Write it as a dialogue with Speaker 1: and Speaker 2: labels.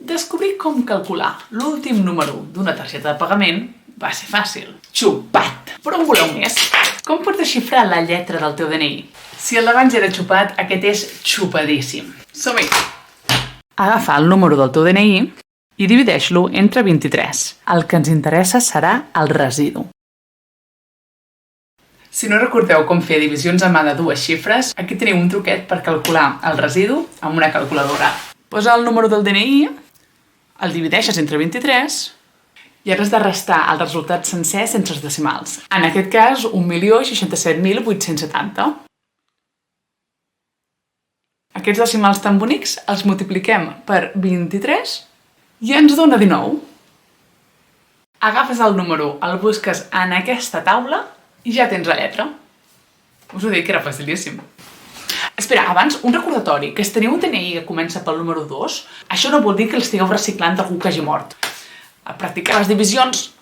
Speaker 1: Descobrir com calcular l'últim número d'una targeta de pagament va ser fàcil. Xupat! Però en voleu més? Com pots desxifrar la lletra del teu DNI? Si el d'abans era xupat, aquest és xupadíssim. Som-hi! Agafa el número del teu DNI i divideix-lo entre 23. El que ens interessa serà el residu. Si no recordeu com fer divisions a mà de dues xifres, aquí teniu un truquet per calcular el residu amb una calculadora. Posa el número del DNI, el divideixes entre 23 i has de restar el resultat sencer sense els decimals. En aquest cas, 1.067.870. Aquests decimals tan bonics els multipliquem per 23 i ens dona 19. Agafes el número, el busques en aquesta taula i ja tens la lletra. Us ho dic que era facilíssim. Espera, abans, un recordatori, que si teniu un DNI que comença pel número 2, això no vol dir que l'estigueu reciclant d'algú que hagi mort. A practicar les divisions